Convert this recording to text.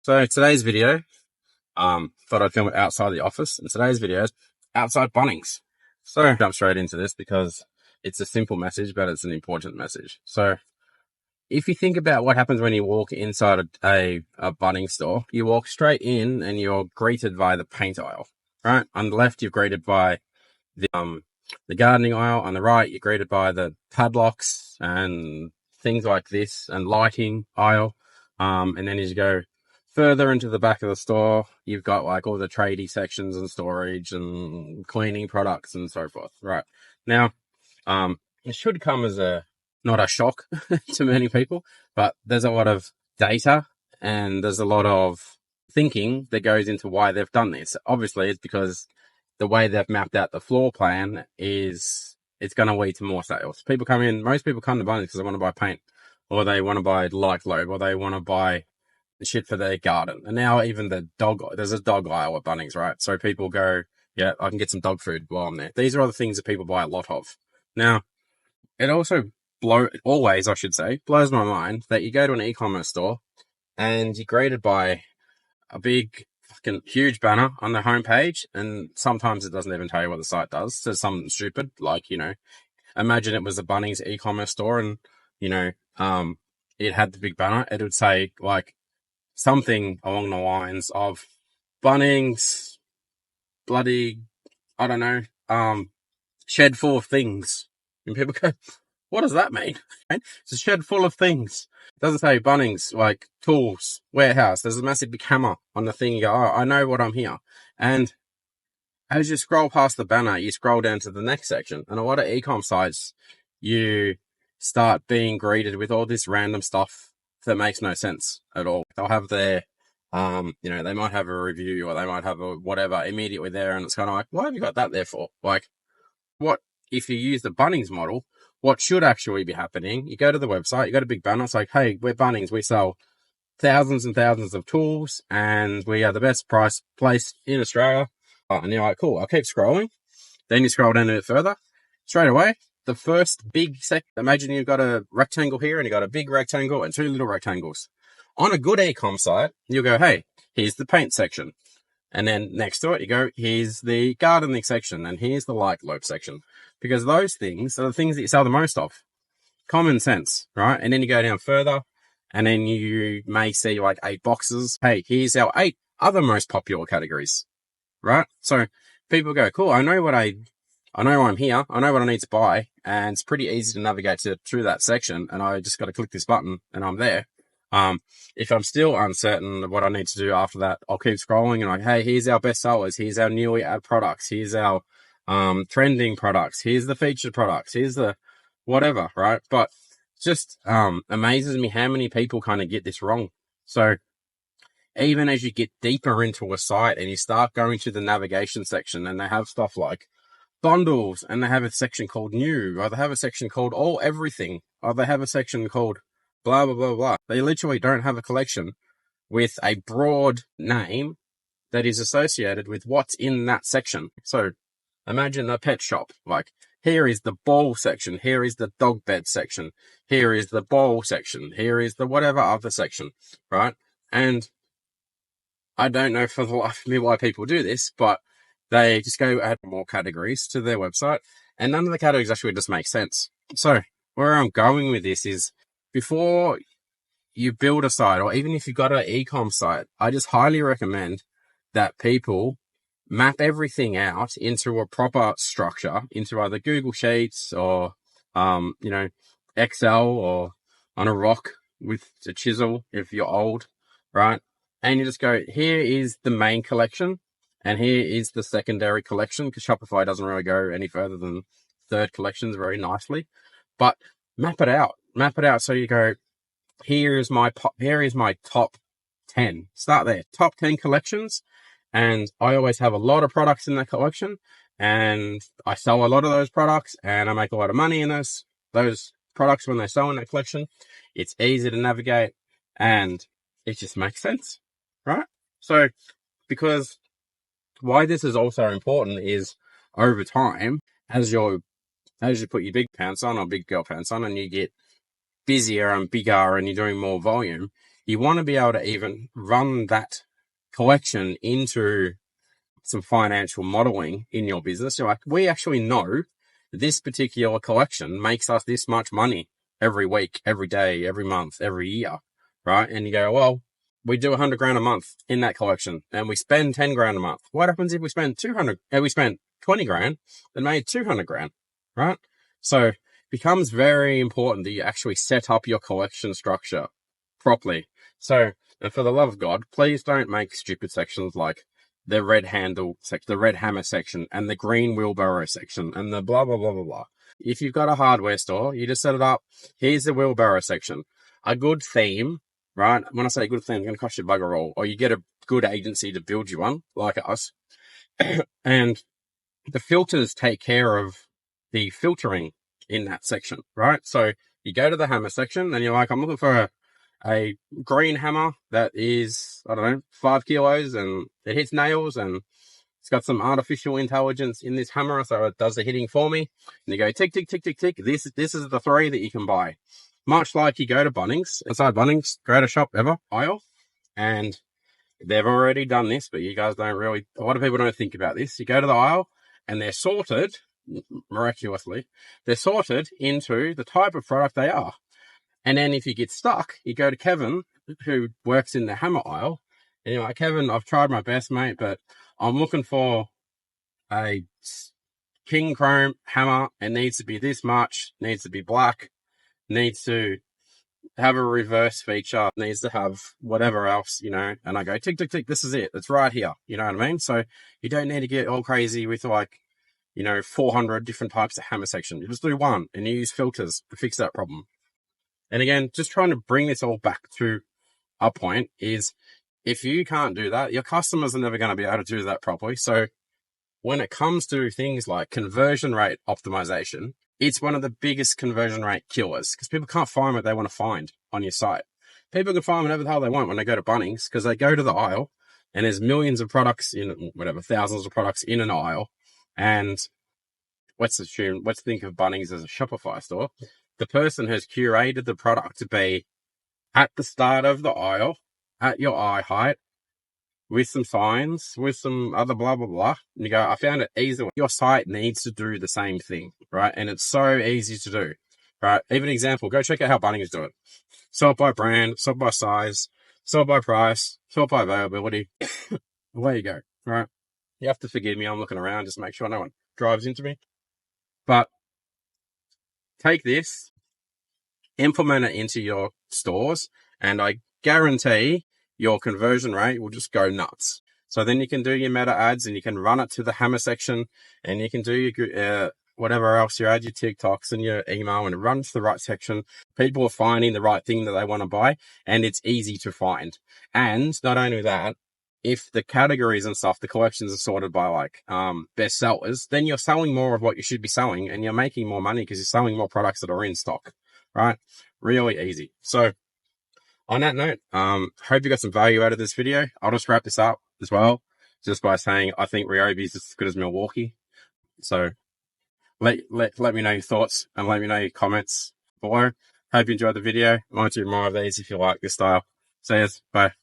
So today's video, thought I'd film it outside the office, and today's video is outside Bunnings. So jump straight into this because it's a simple message, but it's an important message. So if you think about what happens when you walk inside a Bunnings store, you walk straight in and you're greeted by the paint aisle, right? On the left, you're greeted by the gardening aisle. On the right, you're greeted by the padlocks and things like this, and lighting aisle. And then as you go further into the back of the store, you've got like all the tradie sections and storage and cleaning products and so forth. Right. Now, it should come as not a shock to many people, but there's a lot of data and there's a lot of thinking that goes into why they've done this. Obviously, it's because the way they've mapped out the floor plan is it's going to lead to more sales. Most people come to Bunnings because they want to buy paint, or they want to buy light globe, or they want to buy shit for their garden. And now even there's a dog aisle at Bunnings, right? So people go, yeah, I can get some dog food while I'm there. These are all the things that people buy a lot of. Now, it also blows my mind that you go to an e-commerce store and you're greeted by a big fucking huge banner on the homepage, and sometimes it doesn't even tell you what the site does. So something stupid, like, imagine it was a Bunnings e-commerce store and, it had the big banner. It would say like something along the lines of Bunnings, bloody, I don't know, shed full of things. And people go, what does that mean? It's a shed full of things. It doesn't say Bunnings, like tools, warehouse. There's a massive big hammer on the thing. You go, oh, I know what I'm here. And as you scroll past the banner, you scroll down to the next section. And a lot of e-com sites, you start being greeted with all this random stuff that makes no sense at all. They'll have their, they might have a review, or they might have a whatever immediately there. And it's kind of like, why have you got that there for? Like, what if you use the Bunnings model? What should actually be happening? You go to the website, you got a big banner. It's like, hey, we're Bunnings. We sell thousands and thousands of tools, and we are the best price place in Australia. And you're like, cool, I'll keep scrolling. Then you scroll down a bit further. Straight away, the first big imagine you've got a rectangle here, and you've got a big rectangle and two little rectangles. On a good e-com site, you'll go, hey, here's the paint section. And then next to it, you go, here's the gardening section, and here's the light globe section. Because those things are the things that you sell the most of. Common sense, right? And then you go down further, and then you may see like 8 boxes. Hey, here's our 8 other most popular categories, right? So people go, cool, I know I'm here. I know what I need to buy, and it's pretty easy to navigate through that section. And I just got to click this button and I'm there. If I'm still uncertain of what I need to do after that, I'll keep scrolling and like, hey, here's our best sellers. Here's our newly added products. Here's our, trending products. Here's the featured products. Here's the whatever, right? But just, amazes me how many people kind of get this wrong. So even as you get deeper into a site and you start going to the navigation section, and they have stuff like bundles, and they have a section called new, or they have a section called all everything, or they have a section called blah, blah, blah, blah. They literally don't have a collection with a broad name that is associated with what's in that section. So imagine a pet shop. Like, here is the ball section. Here is the dog bed section. Here is the ball section. Here is the whatever other section, right? And I don't know for the life of me why people do this, but they just go add more categories to their website, and none of the categories actually just make sense. So where I'm going with this is, before you build a site, or even if you've got an e-com site, I just highly recommend that people map everything out into a proper structure, into either Google Sheets or, Excel, or on a rock with a chisel if you're old, right? And you just go, here is the main collection, and here is the secondary collection, because Shopify doesn't really go any further than third collections very nicely. But map it out. So you go, here is my top 10. Start there. Top 10 collections. And I always have a lot of products in that collection, and I sell a lot of those products, and I make a lot of money in those products when they sell in that collection. It's easy to navigate, and it just makes sense, right? So, because why this is also important is, over time, as you put your big pants on, or big girl pants on, and you get busier and bigger and you're doing more volume, you want to be able to even run that collection into some financial modeling in your business. You're like, we actually know this particular collection makes us this much money every week, every day, every month, every year, right? And you go, well, we do 100 grand a month in that collection and we spend 10 grand a month. What happens if we spend 20 grand and made 200 grand, right? So it becomes very important that you actually set up your collection structure properly. So, and for the love of God, please don't make stupid sections like the red handle section, the red hammer section, and the green wheelbarrow section, and the blah, blah, blah, blah, blah. If you've got a hardware store, you just set it up. Here's the wheelbarrow section. A good theme, right? When I say a good theme, it's going to cost you bugger all. Or you get a good agency to build you one, like us. And the filters take care of the filtering in that section, right? So you go to the hammer section and you're like, I'm looking for a green hammer that is, I don't know, 5 kilos and it hits nails and it's got some artificial intelligence in this hammer, so it does the hitting for me. And you go tick, tick, tick, tick, tick. This is the 3 that you can buy. Much like you go to Bunnings, inside Bunnings, greatest shop ever, aisle, and they've already done this, but you guys don't really, a lot of people don't think about this. You go to the aisle and they're sorted, miraculously, they're sorted into the type of product they are. And then if you get stuck, you go to Kevin, who works in the hammer aisle, and you're like, Kevin, I've tried my best, mate, but I'm looking for a king chrome hammer. It needs to be this much, needs to be black, needs to have a reverse feature, needs to have whatever else, you know. And I go, tick, tick, tick, this is it. It's right here. You know what I mean? So you don't need to get all crazy with like, you know, 400 different types of hammer section. You just do one and you use filters to fix that problem. And again, just trying to bring this all back to our point is if you can't do that, your customers are never going to be able to do that properly. So when it comes to things like conversion rate optimization, it's one of the biggest conversion rate killers because people can't find what they want to find on your site. People can find whatever the hell they want when they go to Bunnings because they go to the aisle and there's millions of products in whatever, thousands of products in an aisle. And let's think of Bunnings as a Shopify store. The person has curated the product to be at the start of the aisle, at your eye height, with some signs, with some other blah, blah, blah. And you go, I found it easy. Your site needs to do the same thing, right? And it's so easy to do, right? Even an example, go check out how Bunnings do it. Sort by brand, sort by size, sort by price, sort by availability. Away you go, right? You have to forgive me. I'm looking around just to make sure no one drives into me. But take this, implement it into your stores, and I guarantee your conversion rate will just go nuts. So then you can do your meta ads and you can run it to the hammer section and you can do your whatever else you add, your TikToks and your email, and it runs to the right section. People are finding the right thing that they want to buy and it's easy to find. And not only that, if the categories and stuff, the collections are sorted by like best sellers, then you're selling more of what you should be selling and you're making more money because you're selling more products that are in stock, right? Really easy. So on that note, hope you got some value out of this video. I'll just wrap this up as well, just by saying I think Ryobi is as good as Milwaukee. So let me know your thoughts and let me know your comments below. Hope you enjoyed the video. I might do more of these if you like this style. See you. Bye.